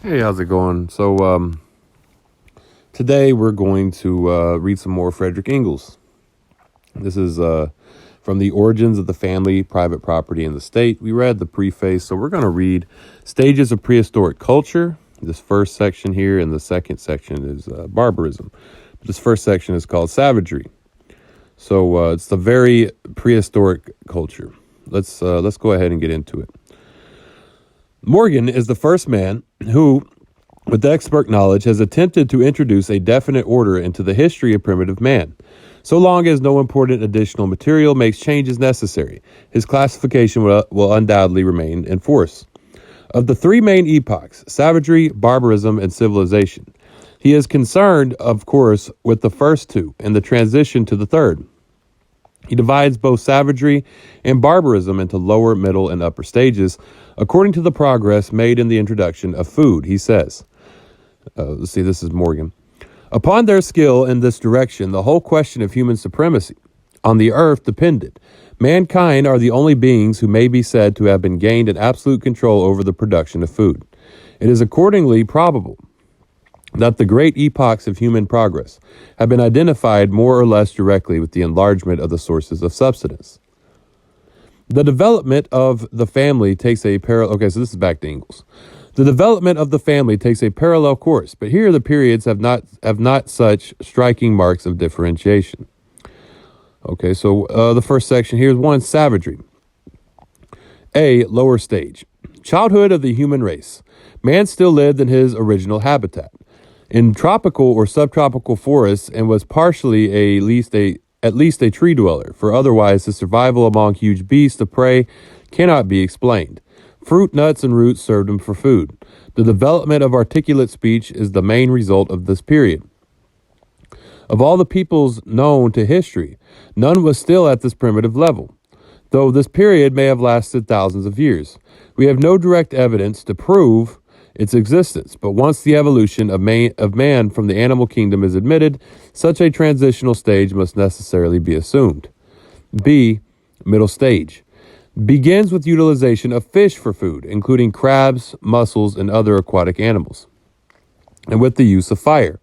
Hey, how's it going? Today we're going to read some more Frederich Engels. This is from The Origins of the Family, Private Property, and the State. We read the preface, so we're going to read Stages of Prehistoric Culture. This first section here, and the second section is barbarism. This first section is called Savagery. So it's the very prehistoric culture. Let's go ahead and get into it. Morgan is the first man who, with expert knowledge, has attempted to introduce a definite order into the history of primitive man. So long as no important additional material makes changes necessary, his classification will undoubtedly remain in force. Of the three main epochs, savagery, barbarism, and civilization, he is concerned, of course, with the first two and the transition to the third. He divides both savagery and barbarism into lower, middle, and upper stages, according to the progress made in the introduction of food. He says, let's see, this is Morgan. Upon their skill in this direction, the whole question of human supremacy on the earth depended. Mankind are the only beings who may be said to have been gained in absolute control over the production of food. It is accordingly probable that the great epochs of human progress have been identified more or less directly with the enlargement of the sources of subsistence. The development of the family takes a parallel. Okay, so this is back to Engels. The development of the family takes a parallel course, but here the periods have not such striking marks of differentiation. Okay, so the first section here is 1, savagery. A, lower stage. Childhood of the human race. Man still lived in his original habitat, in tropical or subtropical forests, and was partially at least a tree dweller, for otherwise his survival among huge beasts of prey cannot be explained. Fruit, nuts, and roots served him for food. The development of articulate speech is the main result of this period. Of all the peoples known to history, none was still at this primitive level, though this period may have lasted thousands of years. We have no direct evidence to prove its existence, but once the evolution of man from the animal kingdom is admitted, such a transitional stage must necessarily be assumed. B, middle stage. Begins with utilization of fish for food, including crabs, mussels, and other aquatic animals, and with the use of fire.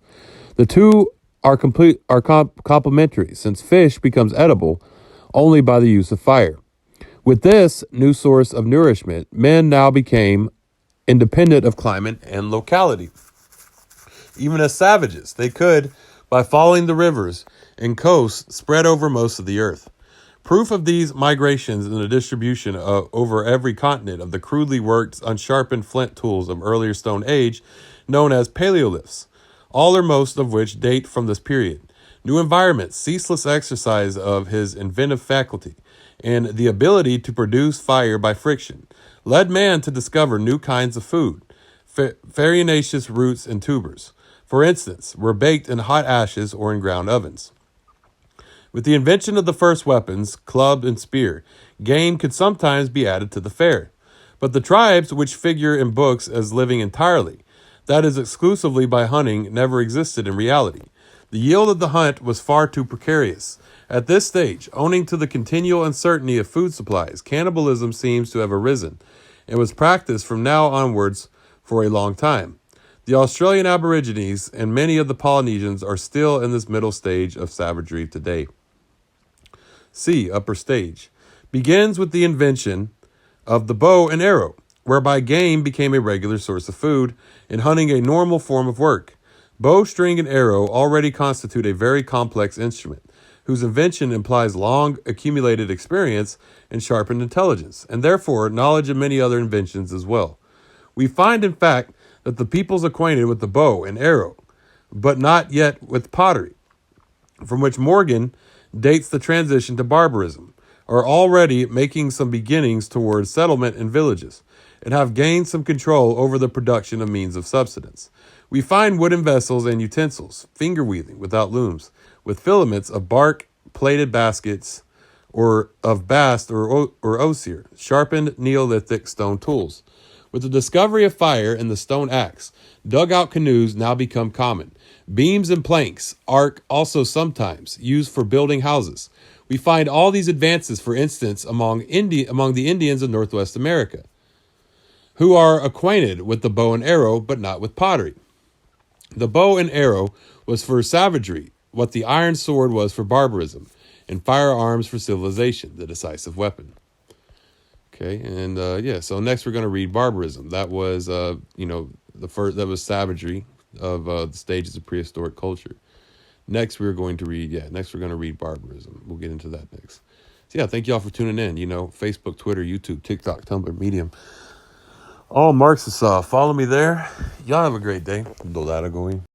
The two are complementary, since fish becomes edible only by the use of fire. With this new source of nourishment, men now became independent of climate and locality. Even as savages, they could, by following the rivers and coasts, spread over most of the earth. Proof of these migrations and the distribution over every continent of the crudely worked, unsharpened flint tools of earlier Stone Age, known as paleoliths, all or most of which date from this period. New environments, ceaseless exercise of his inventive faculty, and the ability to produce fire by friction, led man to discover new kinds of food. Farinaceous roots and tubers, for instance, were baked in hot ashes or in ground ovens. With the invention of the first weapons, club and spear, game could sometimes be added to the fare. But the tribes which figure in books as living entirely, that is exclusively by hunting, never existed in reality. The yield of the hunt was far too precarious. At this stage, owing to the continual uncertainty of food supplies, cannibalism seems to have arisen and was practiced from now onwards for a long time. The Australian Aborigines and many of the Polynesians are still in this middle stage of savagery today. C, upper stage. Begins with the invention of the bow and arrow, whereby game became a regular source of food and hunting a normal form of work. Bow, string, and arrow already constitute a very complex instrument, whose invention implies long accumulated experience and sharpened intelligence, and therefore knowledge of many other inventions as well. We find, in fact, that the peoples acquainted with the bow and arrow, but not yet with pottery, from which Morgan dates the transition to barbarism, are already making some beginnings towards settlement in villages, and have gained some control over the production of means of subsistence. We find wooden vessels and utensils, finger weaving without looms, with filaments of bark, plated baskets, or of bast or osier, sharpened Neolithic stone tools. With the discovery of fire and the stone axe, dugout canoes now become common. Beams and planks, also sometimes used for building houses. We find all these advances, for instance, among the Indians of Northwest America. who are acquainted with the bow and arrow, but not with pottery. The bow and arrow was for savagery, what the iron sword was for barbarism, and firearms for civilization, the decisive weapon. Okay, and so next we're going to read barbarism. That was, the first, that was savagery of the stages of prehistoric culture. Next we're going to read, barbarism. We'll get into that next. So yeah, thank y'all for tuning in. Facebook, Twitter, YouTube, TikTok, Tumblr, Medium. All Marxists, follow me there. Y'all have a great day. Do that going.